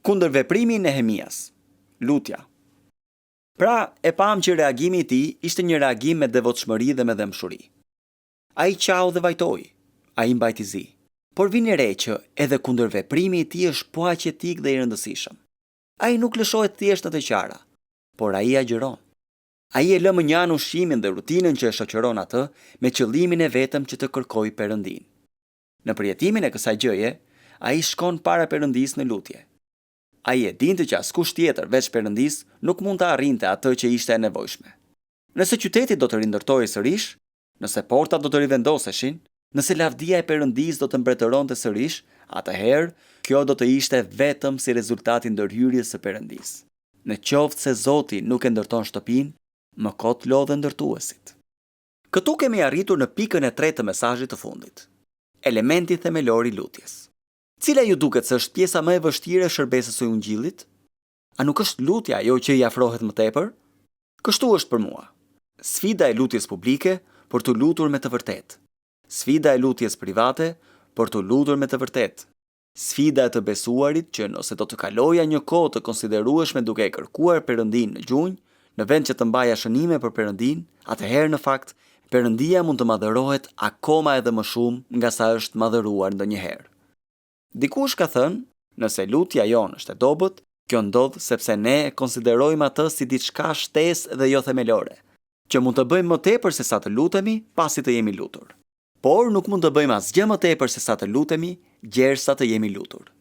Kundër veprimi i Nehemias. Lutja. Pra, e pam që reagimi i tij ishte një reagim me devotshmëri dhe me dëmshuri. Ai qau dhe vajtoi, ai mbajti zi. Por vini re që edhe kundër veprimi i tij është po aq etik dhe i rëndësishëm. Ai nuk lëshohet thjesht në të qara, por ai agjeron. Ai e lë më njanë ushqimin dhe rutinën që e shoqëron atë me qëllimin e vetëm që të kërkojë Perëndin. Në përjetimin e kësaj gjëje, ai shkon para Perëndis në lutje. Ai e dinte që askush tjetër veç Perëndis nuk mund të arrinte atë që ishte e nevojshme. Nëse qyteti do të rindërtohej sërish, nëse portat do të rivendoseshin, nëse lavdia e Perëndis do të mbretëronte sërish, atëherë kjo do të ishte vetëm si rezultati i ndërhyrjes së Perëndis. Në qoftë se Zoti nuk e ndërton shtëpinë, më kot lodhe ndërtuesit. Këtu kemi arritur në pikën e 3 të mesazhit të fundit. Elementi themelor i lutjes. Cila ju duket se është pjesa më e vështirë e shërbesës së Ungjillit? A nuk është lutja ajo që i afrohet më tepër? Kështu është për mua. Sfida e lutjes publike për të lutur me të vërtetë. Sfida e lutjes private për të lutur me të vërtetë. Sfida e të besuarit që nëse do të kaloja një kohë të konsiderueshme duke e kërkuar Perëndin në gjunjë, në vend që të mbaja shënime për Perëndin, atëherë në fakt Perëndia mund të madhërohet akoma edhe më shumë nga sa është madhëruar ndonjëherë. Dikush ka thënë, nëse lutja jonë është e dobët, kjo ndodh sepse ne e konsiderojmë atë si diçka shtesë dhe jo themelore, që mund të bëjmë më tepër se sa të lutemi pasi të jemi lutur. Por nuk mund të bëjmë asgjë më tepër se sa të lutemi gjersa të jemi lutur.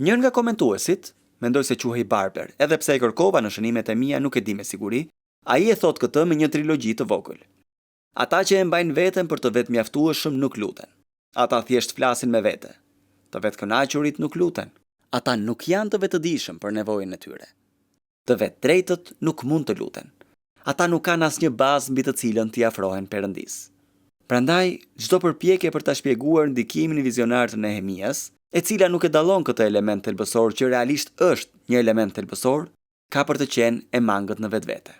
Njën nga komentuesit, mendoj se quhej Barber, edhe pse e kërkova në shënimet e mia nuk e di me siguri, ai e thot këtë me një trilogji të vogël. Ata që e mbajnë veten për të vetë mjaftueshëm nuk luten. Ata thjesht flasin me vete. Të vetë kënaqurit nuk luten. Ata nuk janë të vetëdijshëm për nevojën e tyre. Të vetë drejtët nuk mund të luten. Ata nuk kanë asnjë bazë mbi të cilën t'i afrohen Perëndis. Prandaj, çdo përpjekje për ta shpjeguar ndikimin vizionar të Nehemias, e cila nuk e dallon këtë element thelbësor që realisht është një element thelbësor, ka për të qenë e mangët në vetvete.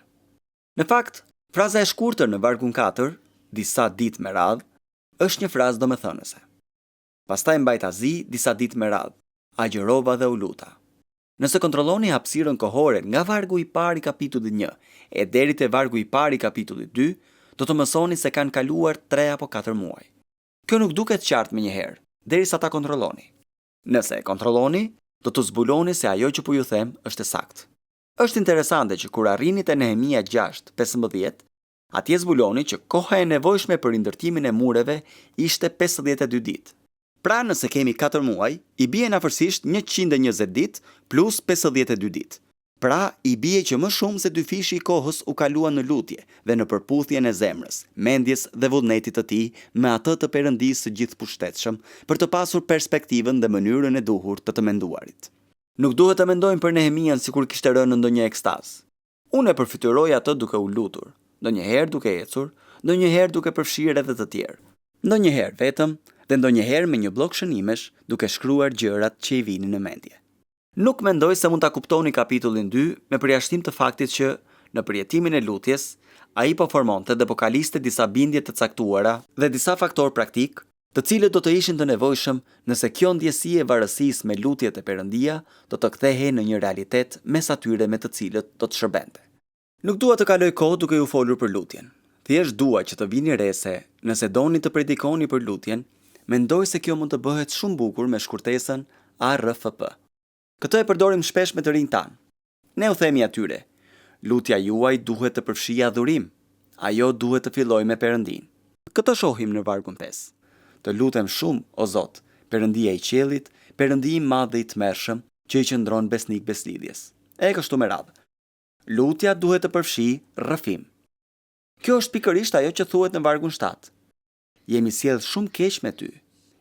Në fakt, fraza e shkurtër në vargun 4, disa ditë me radhë, është një frazë domethënëse. Pastaj mbajta zi disa ditë me radhë, agjërova dhe u luta. Nëse kontrolloni hapësirën kohore nga vargu i parë i kapitullit 1 e deri te vargu i parë i kapitullit 2, do të mësoni se kanë kaluar 3 apo 4 muaj. Kjo nuk duket qartë menjëherë, derisa ta kontrolloni. Nëse e kontrolloni, do të zbuloni se ajo që po ju them është e saktë. Është interesante që kur arrini te Nehemia 6:15, atje zbuloni që koha e nevojshme për rindërtimin e mureve ishte 52 ditë. Pra nëse kemi 4 muaj, i bie afërsisht 120 ditë plus 52 ditë. Pra i bie që më shumë se 2 fishi i kohës u kaluan në lutje dhe në përputhjen e zemrës, mendjes dhe vullnetit të tij me atë të Perëndisë së gjithëpushtetshëm për të pasur perspektivën dhe mënyrën e duhur të menduarit. Nuk duhet të mendojmë për Nehemian sikur kishte rënë në ndonjë ekstaz. Unë e përfytyroj atë duke u lutur, ndonjëherë duke ecur, ndonjëherë duke përfshirë edhe të tjerë. Ndonjëherë vetëm dhe ndonjëherë me një blok shënimesh duke shkruar gjërat që i vinin në mendje. Nuk mendoj se mund ta kuptoni kapitullin 2 me përjashtim të faktit që në përjetimin e lutjes, ai po formonte dhe po kaliste disa bindje të caktuara dhe disa faktor praktik, të cilët do të ishin të nevojshëm nëse kjo ndjesi e varësisë me lutjet e Perëndia do të kthehej në një realitet mes atyre me të cilët do të shërbente. Nuk dua të kaloj kohë duke ju folur për lutjen. Thjesht dua që të vini re se nëse doni të predikoni për lutjen, mendoj se kjo mund të bëhet shumë bukur me shkurtesën ARFP. Këtë e përdorim shpesh me të rinj tan. Ne u themi atyre, lutja juaj duhet të përfshijë adhurim. Ajo duhet të fillojë me Perëndin. Këtë shohim në vargun 5. Të lutem shumë, o Zot, Perëndia i qiellit, Perëndi i madh dhe i tmerrshëm, që i qëndron besnik beslidhjes. E kështu me radhë. Lutja duhet të përfshijë rrëfim. Kjo është pikërisht ajo që thuhet në vargun 7. Jemi sjell shumë keq me ty.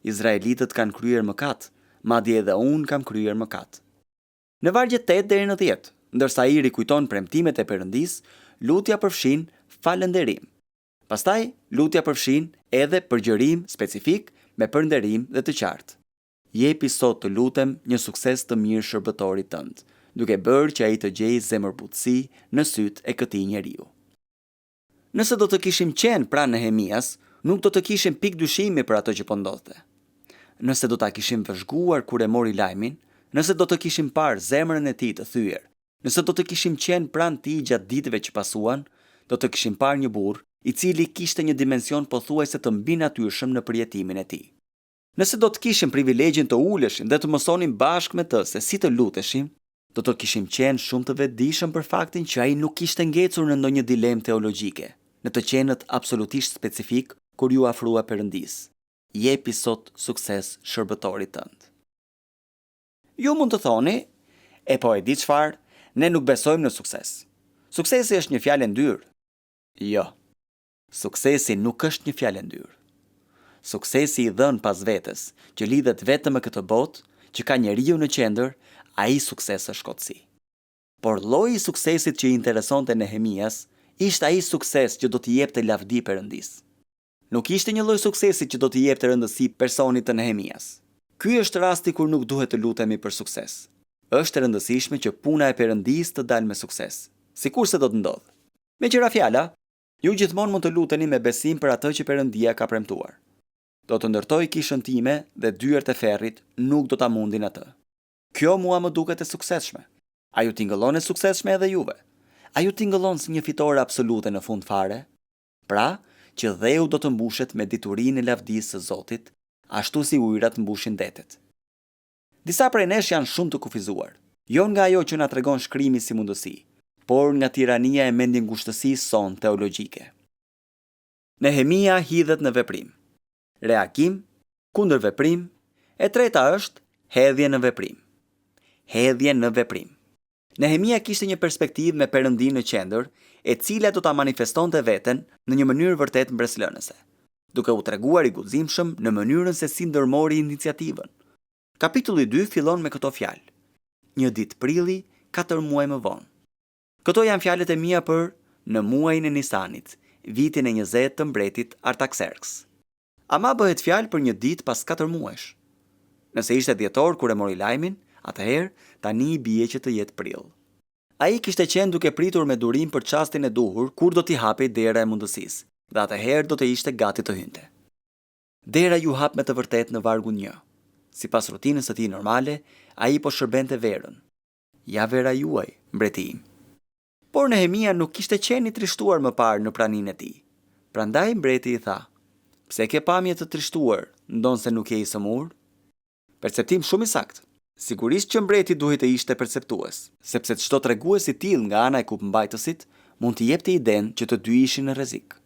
Izraelitët kanë kryer mëkat, madje edhe unë kam kryer mëkat. Në vargjet 8 deri në 10, ndërsa i rikujton premtimet e Perëndis, lutja përfshin falënderim. Pastaj, lutja përfshin edhe përgjërim specifik me përnderim dhe të qartë. Jepi sot të lutem një sukses të mirë shërbëtorit tënd, duke bërë që ai të gjejë zemërbutësi në sytë e këtij njeriu. Nëse do të kishim qenë pranë Nehemias, nuk do të kishim pikë dyshimi për atë që po ndodhte. Nëse do ta kishim vëzhguar kur e mori lajmin, Nëse do të kishim parë zemrën e tij të thyer, nëse do të kishim qenë pranë tij gjatë ditëve që pasuan, do të kishim parë një burr i cili kishte një dimension pothuajse të mbinatyrshëm në përjetimin e tij. Nëse do të kishim privilegjin të uleshim dhe të mësonim bashkë me të se si të luteshim, do të kishim qenë shumë të vetëdijshëm për faktin që ai nuk kishte ngecur në ndonjë dilemë teologjike, në të qenët absolutisht specifik kur ju afrua Perëndis. Jepi sot sukses shërbëtorit tënd. Ju mund të thoni, po e di çfarë, ne nuk besojmë në sukses. Suksesi është një fjalë ndyrë. Jo. Suksesi nuk është një fjalë ndyrë. Suksesi i dhënë pas vetes, që lidhet vetëm me këtë botë, që ka njeriu në qendër, ai sukses është shkotësi. Por lloji i suksesit që i interesonte Nehemias, ishte ai sukses që do t'i jepte lavdi Perëndis. Nuk ishte një lloj suksesi që do t'i jepte rëndësi personit të Nehemias. Ky është rasti kur nuk duhet të lutemi për sukses. Është e rëndësishme që puna e Perëndis të dalë me sukses, sikurse do të ndodhë. Me qira fjala, ju gjithmonë mund të luteni me besim për atë që Perëndia ka premtuar. Do të ndërtoj kishën time dhe dyert e ferrit nuk do ta mundin atë. Kjo mua më duket e suksesshme. A ju tingëllon e suksesshme edhe juve? A ju tingëllon si një fitore absolute në fund fare? Pra, që dheu do të mbushet me diturinë e lavdisë së Zotit, ashtu si ujërat mbushin detet. Disa prej nesh janë shumë të kufizuar, jo nga ajo që na tregon shkrimi si mundësi, por nga tirania e mendjengushtësisë son teologjike. Nehemia hidhet në veprim. Reagim, kundër veprim, e treta është hedhje në veprim. Hedhje në veprim. Nehemia kishte një perspektivë me Perëndin në qendër, e cila do ta manifestonte veten në një mënyrë vërtet mbreslënëse, duke u treguar i guximshëm në mënyrën se si ndërmori iniciativën. Kapitulli 2 fillon me këto fjalë: Një ditë prilli, 4 muaj më vonë. Këto janë fjalët e mia për në muajin e Nisanit, vitin e 20 të mbretit Artaxerxes. Ama bëhet fjalë për një ditë pas 4 muajsh. Nëse ishte dhjetor kur e mori lajmin, atëherë tani i bie që të jetë prill. Ai kishte qenë duke pritur me durim për çastin e duhur kur do t'i hapej dera e mundësisë, dhe atëherë do të ishte gati të hynte. Dera ju hap me të vërtet në vargun 1. Sipas rutinës së tij normale, ai po shërbente verën. Ja vera juaj, mbreti im. Por Nehemia nuk kishte qenë i trishtuar më parë në praninë e tij. Prandaj mbreti i tha: "Pse ke pamje të trishtuar, ndonse nuk je i sëmur?" Perceptim shumë i saktë. Sigurisht që mbreti duhet të ishte perceptues, sepse çdo tregues i tillë nga ana e kupëmbajtësit mund t'i jepte idenë që të dy ishin në rrezik.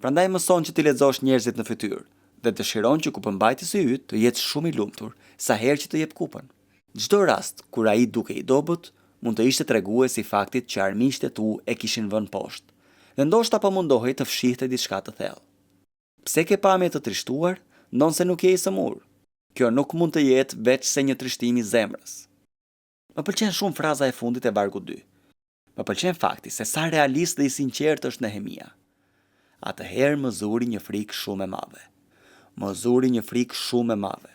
Prandaj mëson që t'i lexosh njerëzit në fytyrë dhe dëshiron që kupëmbajtësi yt të jetë shumë i lumtur sa herë që të jep kupën. Çdo rast kur ai duke i dobët, mund të ishte tregues i faktit që armiqtë e tu e kishin vënë poshtë, dhe ndoshta po mundohej të fshihte diçka të thellë. Pse ke pamje të trishtuar, ndonse nuk je i sëmur? Kjo nuk mund të jetë veç se një trishtim i zemrës. Më pëlqen shumë fraza e fundit e vargut 2. Më pëlqen fakti se sa realist dhe i sinqert është Nehemia. Atëherë më zuri një frikë shumë e madhe. Më zuri një frikë shumë e madhe.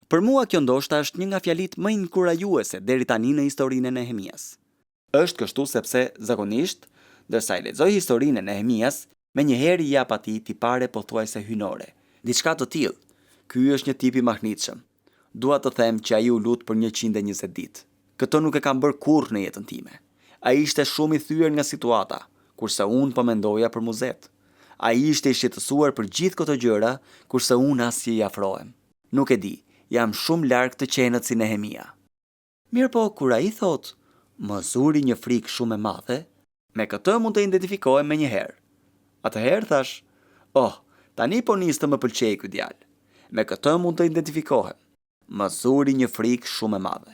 Për mua kjo ndoshta është një nga fjalitë më inkurajuese deri tani në historinë e Nehemias. Është kështu sepse zakonisht, ndërsa i lexoj historinë e Nehemias, menjëherë i jap atij tipare pothuajse hynore, diçka të tillë. Ky është një tip i mahnitshëm. Dua të them që ai u lut për 120 ditë. Këtë nuk e kam bërë kurrë në jetën time. Ai ishte shumë i thyer nga situata, kurse unë po mendoja për muzet. Ai ishte i shqetësuar për gjithë këto gjëra, kurse unë asnjë i afrohem. Nuk e di, jam shumë larg të qenët si Nehemia. Mirë po, kur ai thot, më zuri një frikë shumë e madhe, me këtë mund të identifikohem menjëherë. Atëherë thash, tani po nis të më pëlqej ky djalë. Me këtë mund të identifikohem. Më zuri një frikë shumë e madhe.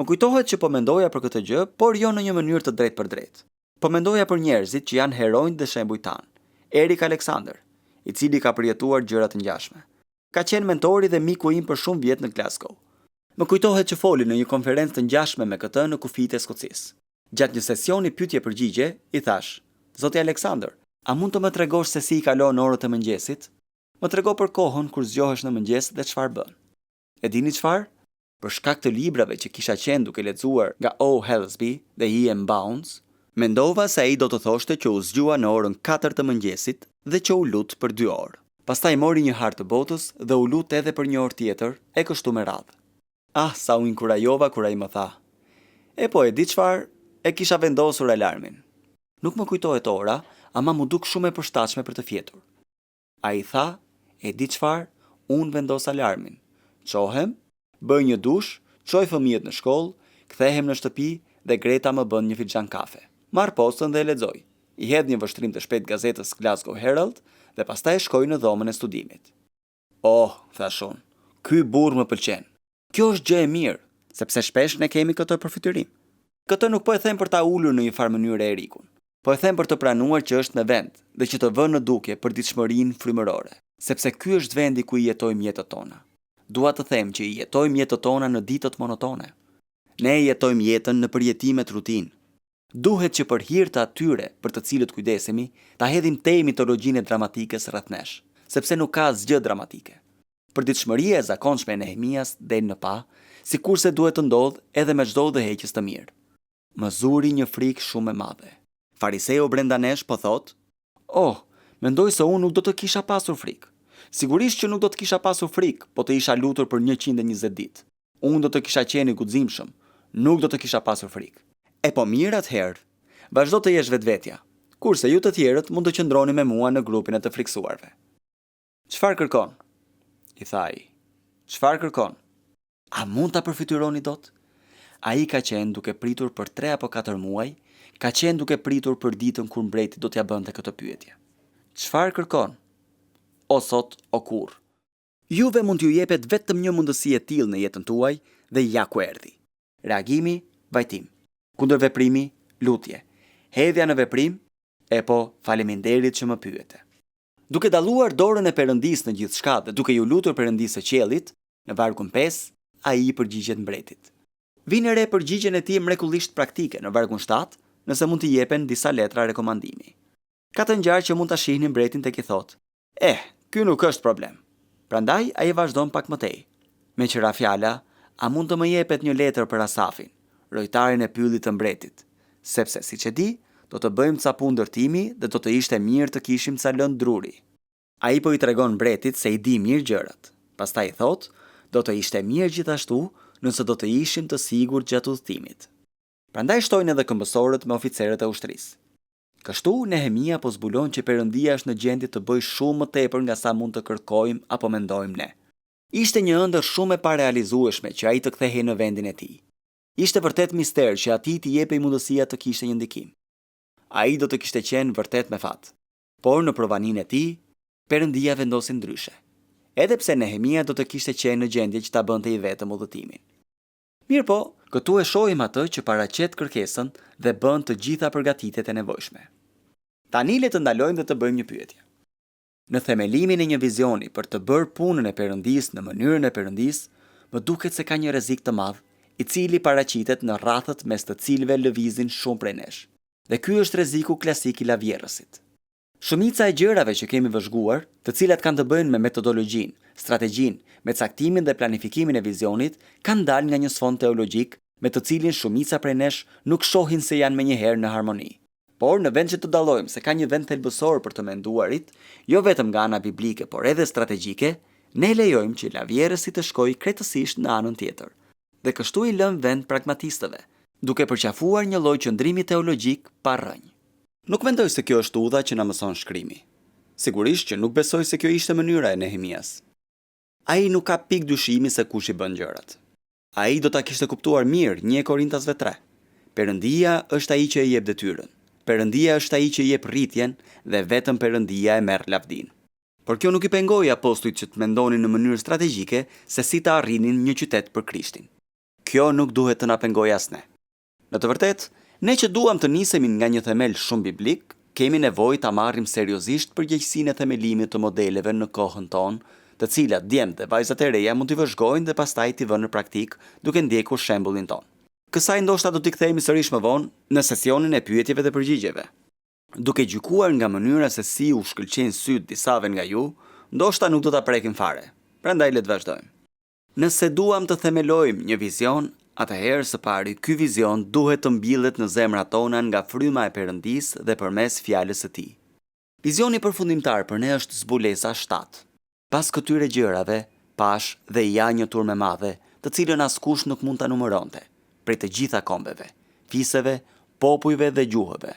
Më kujtohet që po mendoja për këtë gjë, por jo në një mënyrë të drejtë për drejtë. Po mendoja për njerëzit që janë heronjtë dhe shembujt tan. Erik Alexander, i cili ka përjetuar gjëra të ngjashme. Ka qenë mentori dhe miku im për shumë vjet në Glasgow. Më kujtohet që foli në një konferencë të ngjashme me këtë në kufitë e Skocisë. Gjatë një sesioni pyetje-përgjigje, i thash: "Zoti Alexander, a mund të më tregosh se si i kalon orët e mëngjesit? Më trego për kohën kur zgjohesh në mëngjes dhe çfarë bën." E dini çfarë? Për shkak të librave që kisha qenë duke lexuar nga O. Helsby dhe E.M. Bounds, mendova se ai do të thoshte që u zgjua në orën 4 të mëngjesit dhe që u lut për 2 orë. Pastaj mori një hartë të botës dhe u lut edhe për një orë tjetër, e kështu me radhë. Ah, sa u inkurajova kur ai më tha. E po, e di çfarë? E kisha vendosur alarmin. Nuk më kujtohet ora, ama mu duk shumë e përshtatshme për të fjetur. Ai tha, e di çfarë? Unë vendos alarmin. Çohem, bëj një dush, çoj fëmijët në shkollë, kthehem në shtëpi dhe Greta më bën një filxhan kafe. Marr postën dhe e lexoj. I hedh një vështrim të shpejt gazetës Glasgow Herald dhe pastaj shkoj në dhomën e studimit. Oh, thash unë, ky burr më pëlqen. Kjo është gjë e mirë, sepse shpesh ne kemi këtë përfytyrim. Këtë nuk po e them për ta ulur në një farë mënyrë Erikun, po e them për të pranuar që është në vend dhe që të vënë në dukje për ditëshmërinë frymërore, sepse ky është vendi ku i jetojmë jetët tona. Dua të them që i jetojmë jetët tona në ditët monotone. Ne jetojmë jetën në përjetimet rutinë. Duhet që për hir të atyre për të cilët kujdesemi, ta hedhim tej mitologjinë dramatike rreth nesh, sepse nuk ka asgjë dramatike. Përditshmëria e zakonshme e Nehemias del në pa, sikurse duhet të ndodh edhe me çdo udhëheqës të mirë. Më zuri një frikë shumë e madhe. Fariseu brenda nesh po thot: "Oh, mendoj se unë nuk do të kisha pasur frikë. Sigurisht që nuk do të kisha pasur frikë, po të isha lutur për 120 ditë. Unë do të kisha qenë i guximshëm, nuk do të kisha pasur frikë." E po mirë atëherë, vazhdo të jesh vetvetja, kurse ju të tjerët mund të qëndroni me mua në grupin e të friksuarve. Çfarë kërkon? I tha ai. Çfarë kërkon? A mund ta përfytyroni dot? Ai ka qenë duke pritur për 3 apo 4 muaj, ka qenë duke pritur për ditën kur mbreti do t'ja bënte këtë pyetje. Çfarë kërkon? O sot, o kurr. Juve mund t'ju jepet vetëm një mundësi e tillë në jetën tuaj dhe ja ku erdhi. Reagimi, vajtim. Kundërveprimi, lutje. Hedhja në veprim, e po faleminderit që më pyete. Duke dalluar dorën e Perëndisë në gjithçka dhe duke ju lutur Perëndisë së qiellit, në vargun 5, ai i përgjigjet mbretit. Vinë re përgjigjen e tij mrekullisht praktike në vargun 7, nëse mund t'i jepen disa letra rekomandimi. Ka të ngjarë që mund ta shihni mbretin tek i thot: ky nuk është problem." Prandaj ai vazhdon pak më tej. Me qira fjala, a mund të më jepet një letër për Asafin, rojtarin e pyllit të mbretit, sepse siç e di, do të bëjmë ca punë ndërtimi dhe do të ishte mirë të kishim ca lëndë druri. Ai po i tregon mbretit se i di mirë gjërat. Pastaj i thot: "Do të ishte mirë gjithashtu nëse do të ishim të sigurt gjatë udhëtimit." Prandaj shtojnë edhe këmbësorët me oficerët e ushtrisë. Kështu Nehemia po zbulon që Perëndia është në gjendje të bëjë shumë më tepër nga sa mund të kërkojmë apo mendojmë ne. Ishte një ëndër shumë e parealizueshme që ai të kthehej në vendin e tij. Ishte vërtet mister që atij t'i jepej mundësia të kishte një ndikim. Ai do të kishte qenë vërtet me fat. Por në provaninë e tij, Perëndia vendosi ndryshe. Edhe pse Nehemia do të kishte qenë në gjendje që ta bënte i vetëm udhëtimin. Mirë po, këtu e shohim atë që paraqet kërkesën dhe bën të gjitha përgatitjet e nevojshme. Tani le të ndalojmë dhe të bëjmë një pyetje. Në themelimin e një vizioni për të bërë punën e Perëndisë në mënyrën e Perëndisë, më duket se ka një rrezik të madh, i cili paraqitet në rrethët mes të cilëve lëvizin shumë prej nesh. Dhe ky është rreziku klasik i lavjerësit. Shumica e gjërave që kemi vëzhguar, të cilat kanë të bëjnë me metodologjinë, strategjinë, me caktimin dhe planifikimin e vizionit, kanë dalë nga një sfond teologjik, me të cilin shumica prej nesh nuk shohin se janë menjëherë në harmoni. Por në vend që të dallojmë se ka një vend thelbësor për të menduarit, jo vetëm nga ana biblike, por edhe strategjike, ne lejojmë që lavjerësi të shkojë krejtësisht në anën tjetër. Dhe kështu i lëm vend pragmatistëve, duke përqafuar një lloj qëndrimi teologjik pa rrënjë. Nuk mendoj se kjo është udha që na mëson shkrimi. Sigurisht që nuk besoj se kjo ishte mënyra e Nehemias. Ai nuk ka pikë dyshimi se kush i bën gjërat. Ai do ta kishte kuptuar mirë 1 Korintasve 3. Perëndia është ai që e jep detyrën. Perëndia është ai që i jep rritjen dhe vetëm Perëndia e merr lavdin. Por kjo nuk i pengoi apostujt që të mendonin në mënyrë strategjike se si të arrinin një qytet për Krishtin. Kjo nuk duhet të na pengojë as ne. Në të vërtetë, ne që duam të nisemi nga një themel shumë biblik, kemi nevojë ta marrim seriozisht përgjegjësinë e themelimit të modeleve në kohën tonë, të cilat djemt dhe vajzat e reja mund t'i vëzhgojnë dhe pastaj t'i vënë në praktik duke ndjekur shembullin tonë. Kësaj ndoshta do t'i kthehemi sërish më vonë në sesionin e pyetjeve dhe përgjigjeve. Duke gjykuar nga mënyra se si u shkëlqejnë syt disave nga ju, ndoshta nuk do ta prekim fare. Prandaj le të vazhdojmë. Nëse duam të themelojmë një vizion, atëherë së pari ky vizion duhet të mbillet në zemrat tona nga fryma e Perëndisë dhe përmes fjalës së Tij. Vizioni përfundimtar për ne është zbulesa 7. Pas këtyre gjërave, pash dhe ja një turmë e madhe, të cilën askush nuk mund ta numëronte, prej të gjitha kombeve, fiseve, popujve dhe gjuhëve.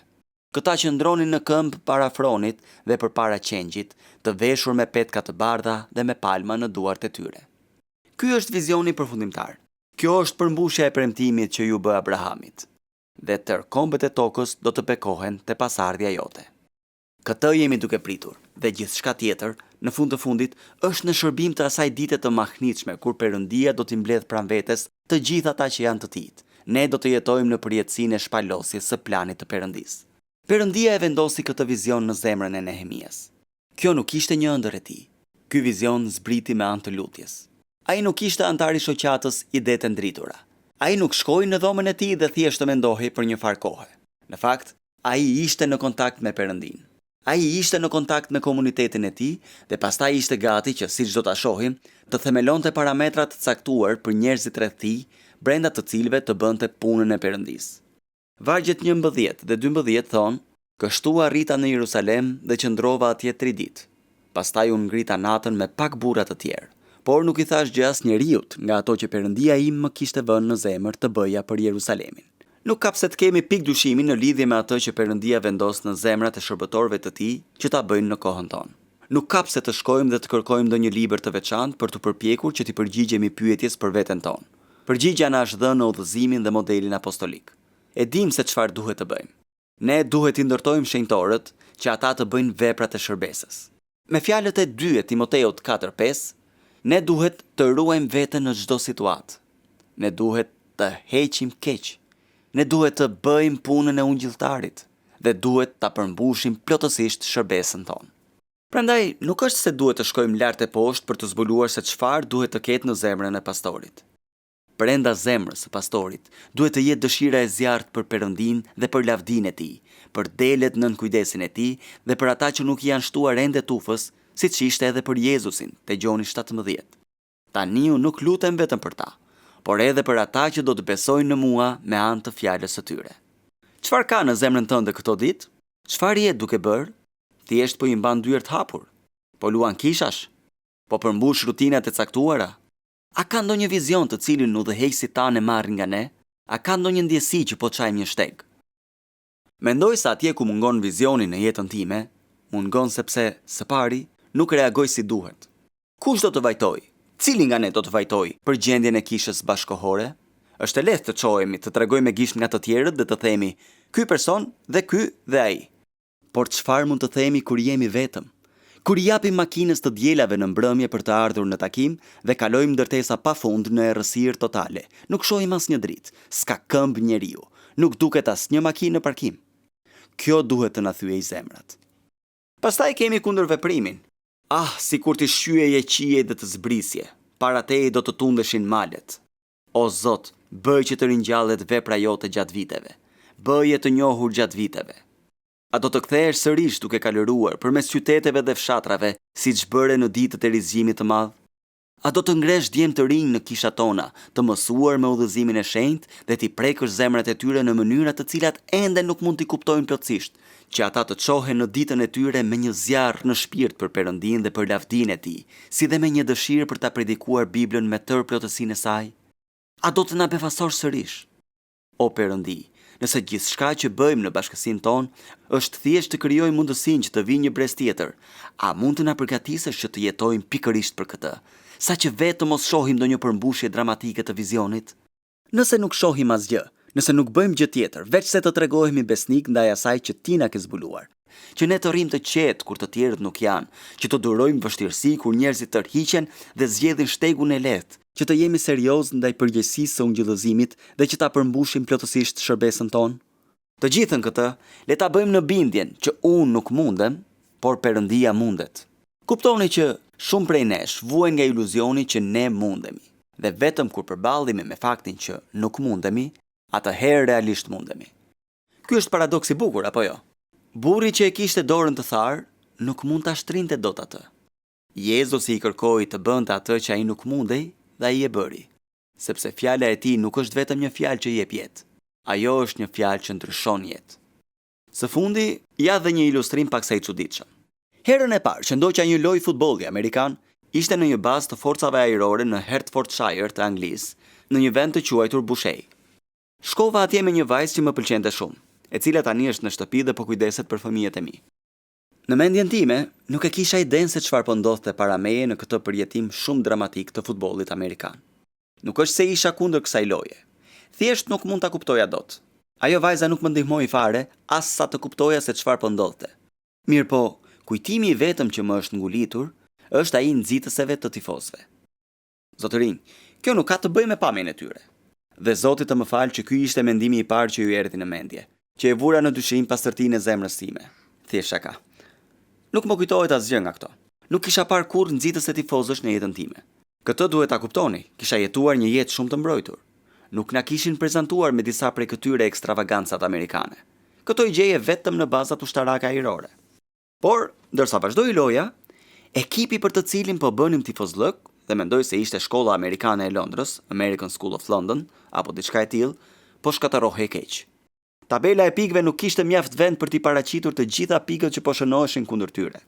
Këta që ndronin në këmbë para fronit dhe përpara qengjit, të veshur me petka të bardha dhe me palma në duart e tyre. Ky është vizioni përfundimtar. Kjo është përmbushja e premtimit që ju bë Abrahamit. Dhe tërë kombet e tokës do të bekohen te pasardhja jote. Këtë jemi duke pritur, dhe gjithçka tjetër, në fund të fundit, është në shërbim të asaj dite të mahnitshme kur Perëndia do t'i mbledh pranë vetes të gjithë ata që janë të tij. Ne do të jetojmë në përjetësinë e shpalosjes së planit të Perëndisë. Perëndia e vendosi këtë vizion në zemrën e Nehemias. Kjo nuk ishte një ëndër e tij. Ky vizion zbriti me anë të lutjes. Ai nuk ishte antar i shoqatës ide të ndritura. Ai nuk shkoi në dhomën e tij dhe thjesht të mendohej për një farë kohe. Në fakt, ai ishte në kontakt me Perëndin. Ai ishte në kontakt me komunitetin e tij dhe pastaj ishte gati që, siç do ta shohim, të themelonte parametrat të caktuar për njerëzit rreth tij, brenda të cilëve të bënte punën e Perëndisë. Vargjet 11 dhe 12 thonë: "Kështu arrita në Jerusalem dhe qëndrova atje 3 ditë. Pastaj unë ngrita natën me pak burra të tjerë, por nuk i thash gjë asnjëriut nga ato që Perëndia im më kishte vënë në zemër të bëja për Jerusalemin." Nuk ka pse të kemi pik dyshimi në lidhje me atë që Perëndia vendos në zemrat e shërbëtorëve të tij që ta bëjnë në kohën tonë. Nuk ka pse të shkojmë dhe të kërkojmë ndonjë libër të veçantë për të përpjekur që t'i përgjigjemi pyetjes për veten tonë. Përgjigjja na është dhënë në udhëzimin dhe modelin apostolik. E dim se çfarë duhet të bëjmë. Ne duhet i ndërtojmë shenjtorët që ata të bëjnë veprat e shërbesës. Me fjalët e 2 Timoteut 4:5, ne duhet të ruajmë veten në çdo situatë. Ne duhet të heqim keq. Ne duhet të bëjmë punën e ungjilltarit dhe duhet ta përmbushim plotësisht shërbesën tonë. Prandaj, nuk është se duhet të shkojmë lart e poshtë për të zbuluar se çfarë duhet të ketë në zemrën e pastorit. Brenda zemrës së pastorit duhet të jetë dëshira e zjarrt për Perëndin dhe për lavdinë e tij, për delet nën kujdesin e tij dhe për ata që nuk janë shtuar ende tufës, siç ishte edhe për Jezusin te Gjoni 17. Tani unë nuk lutem vetëm për ta, por edhe për ata që do të besojnë në mua me anë të fjalës së tyre. Çfarë ka në zemrën tënde këto ditë? Çfarë je duke bërë? Thjesht po i mban dyert hapur? Po luan kishash? Po përmbush rutinat e caktuara? A ka ndonjë vizion të cilin udhëheqësit tanë marrin nga ne? A ka ndonjë ndjesi që po çajmë një shteg? Mendoj se atje ku mungon vizioni në jetën time, mungon sepse, së pari, nuk reagoj si duhet. Kush do të vajtoj? Cili nga ne do të vajtoj për gjendjen e kishës bashkohore? Është e lehtë të çohemi, të tregoj me gisht nga të tjerët dhe të themi, ky person dhe ky dhe ai. Por çfarë mund të themi kur jemi vetëm? Kur i japim makinës të dielave në mbrëmje për të ardhur në takim dhe kalojmë ndërtesa pafund në errësirë totale, nuk shohim asnjë dritë, s'ka këmbë njeriu, nuk duket asnjë makinë në parkim. Kjo duhet të na thyej zemrat. Pastaj kemi kundërveprimin. Sikur t'i shqyeje qiej dhe të zbrisje, para teje do të tundeshin malet. O Zot, bëj që të ringjallet vepra jote gjatë viteve. Bëje të njohur gjatë viteve. A do të kthehesh sërish duke kalëruar përmes qyteteve dhe fshatrave, siç bëre në ditët e rizgjimit të madh? A do të ngresh djem të rinj në kishat tona, të mësuar me udhëzimin e shenjtë dhe t'i prekësh zemrat e tyre në mënyra të cilat ende nuk mund t'i kuptojnë plotësisht, që ata të çohen në ditën e tyre me një zjarr në shpirt për Perëndin dhe për lavdinë e tij, si dhe me një dëshirë për ta predikuar Biblën me tërë plotësinë e saj? A do të na befasosh sërish? O Perëndi, nëse gjithçka që bëjmë në bashkësinë tonë është thjesht të krijojmë mundësinë që të vijë një brez tjetër, a mund të na përgatisesh që të jetojmë pikërisht për këtë, saqë vetëm mos shohim ndonjë përmbushje dramatike të vizionit? Nëse nuk shohim asgjë, nëse nuk bëjmë gjë tjetër, veç se të tregohemi besnik ndaj asaj që ti na ke zbuluar, që ne të rrim të qetë kur të tjerët nuk janë, që të durojmë vështirësi kur njerëzit tërhiqen dhe zgjedhin shtegun e lehtë, që të jemi serioz ndaj përgjegjësisë së ungjillëzimit dhe që ta përmbushim plotësisht shërbesën tonë. Të gjithën këtë, le ta bëjmë në bindjen që unë nuk mundem, por Perëndia mundet. Kuptoni që shumë prej nesh vuajnë nga iluzioni që ne mundemi, dhe vetëm kur përballemi me faktin që nuk mundemi, atëherë realisht mundemi. Ky është paradoks i bukur, apo jo? Burri që e kishte dorën të tharë, nuk mund ta shtrinte dot atë. Jezusi i kërkoi të bënte atë që ai nuk mundej, dhe ai e bëri, sepse fjala e tij nuk është vetëm një fjalë që jep jetë. Ajo është një fjalë që ndryshon jetë. Së fundi, ja dhe një ilustrim paksa i çuditshëm. Herën e parë që ndoqa një lojë futbolli amerikan, ishte në një bazë të forcave ajrore në Hertfordshire të Anglisë, në një vend të quajtur Bushey. Shkova atje me një vajzë që më pëlqente shumë, e cila tani është në shtëpi dhe po kujdeset për fëmijët e mi. Në mendjen time, nuk e kisha idenë se çfarë po ndodhte para meje në këtë përjetim shumë dramatik të futbollit amerikan. Nuk është se isha kundër kësaj loje. Thjesht nuk mund ta kuptoja dot. Ajo vajza nuk më ndihmoi fare, as sa të kuptoja se çfarë po ndodhte. Mirë po, kujtimi i vetëm që më është ngulitur është ai nxitëseve të tifozëve. Zotërinj, kjo nuk ka të bëjë me pamjen e tyre. Dhe Zoti të më falë që ky ishte mendimi i parë që ju erdhi në mendje, që e vura në dyshim pastërtinë e zemrës time. Thjesht shaka. Nuk më kujtohet asgjë nga këto. Nuk kisha parë kurrë nxitës e tifozësh në jetën time. Këtë duhet ta kuptoni, kisha jetuar një jetë shumë të mbrojtur. Nuk na kishin prezantuar me disa prej këtyre ekstravagancat amerikane. Këto i gjeje vetëm në bazat ushtarake ajrore. Por, ndërsa vazhdoi loja, ekipi për të cilin po bënim tifozllëk, dhe mendoj se ishte shkolla amerikane e Londrës, American School of London, apo diçka e tillë, po shkatërrohej keq. Tabela e pikëve nuk kishte mjaft vend për t'i paraqitur të gjitha pikët që po shënoheshin kundër tyre.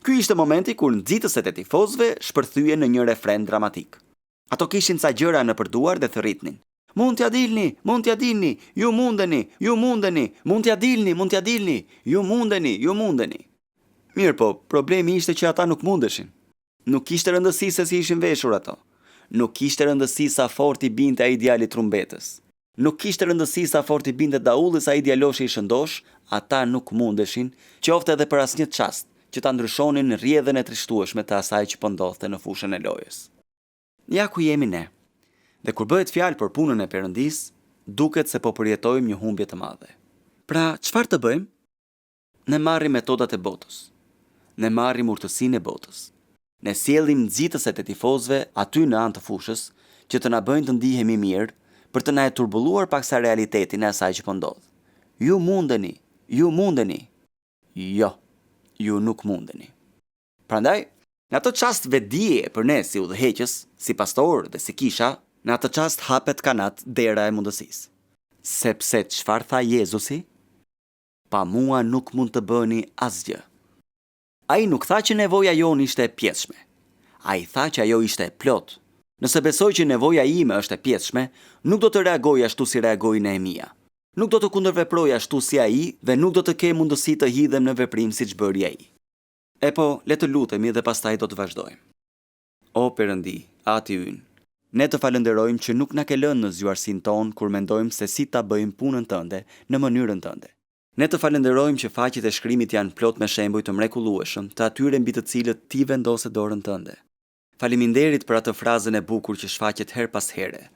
Ky ishte momenti kur nxitëset e tifozëve shpërthyen në një refren dramatik. Ato kishin ca gjëra në përduar dhe thërritnin. Mund t'ja dilni, mund t'ja dilni, ju mundeni, ju mundeni, mund t'ja dilni, mund t'ja dilni, ju mundeni, ju mundeni. Mirë po, problemi ishte që ata nuk mundeshin. Nuk kishte rëndësi se si ishin veshur ato. Nuk kishte rëndësi sa fort i binte ai djali trumbetës. Nuk kishte rëndësi sa fort i binte daulli sa ai djaloshi i shëndosh, ata nuk mundeshin, qoftë edhe për asnjë çast, që ta ndryshonin rrjedhën e trishtueshme të asaj që po ndodhte në fushën e lojës. Ja ku jemi ne. Dhe kur bëhet fjalë për punën e Perëndis, duket se po përjetojmë një humbje të madhe. Pra, çfarë të bëjmë? Ne marrim metodat e botës. Ne marrim urtësinë e botës. Ne sjellim nxitëset e tifozëve aty në anë të fushës që të na bëjnë të ndihemi mirë për të na e turbulluar paksa realitetin e asaj që po ndodh. Ju mundeni, ju mundeni. Jo, ju nuk mundeni. Prandaj, në atë çast vetdije për ne si udhëheqës, si pastor dhe si kisha, në atë çast hapet kanat dera e mundësisë. Sepse çfarë tha Jezusi? Pa mua nuk mund të bëni asgjë. Ai nuk tha që nevoja jonë ishte e pjesshme. Ai tha që ajo ishte e plot. Nëse besoj që nevoja ime është e pjesshme, nuk do të reagoj ashtu si reagoi Nehemia. Nuk do të kundërveproj ashtu si ai dhe nuk do të kem mundësi të hidhem në veprim siç bëri ai. E po, le të lutemi dhe pastaj do të vazhdojmë. O Perëndi, Ati ynë, ne të falenderojmë që nuk na ke lënë në zgjuarsinë tonë kur mendojmë se si ta bëjmë punën tënde në mënyrën tënde. Ne të falenderojmë që faqet e shkrimit janë plot me shembuj të mrekullueshëm të atyre mbi të cilët ti vendose dorën tënde. Faleminderit për atë frazën e bukur që shfaqet her pas here.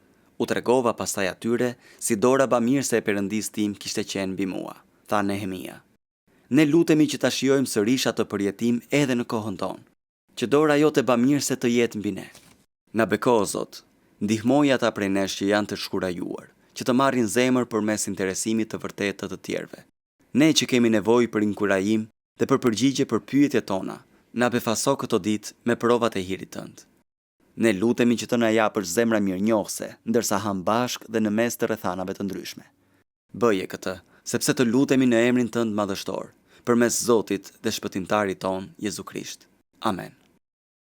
U tregova pastaj atyre si dora bamirëse e Perëndis tim kishte qenë mbi mua, tha Nehemia. Ne lutemi që ta shijojmë sërish atë përjetim edhe në kohën tonë, që dora jote bamirëse të jetë mbi ne. Na beko, Zot, ndihmoj ata prej nesh që janë të shkurajuar, që të marrin zemër përmes interesimit të vërtetë të tjerëve. Ne që kemi nevojë për inkurajim dhe për përgjigje për pyetjet tona, na befaso këto ditë me provat e hirit tënd. Ne lutemi që të na japësh zemra mirënjohëse, ndërsa ham bashk dhe në mes të rrethanave të ndryshme. Bëje këtë, sepse të lutemi në emrin tënd madhështor, përmes Zotit dhe shpëtimtarit ton, Jezu Krisht. Amen.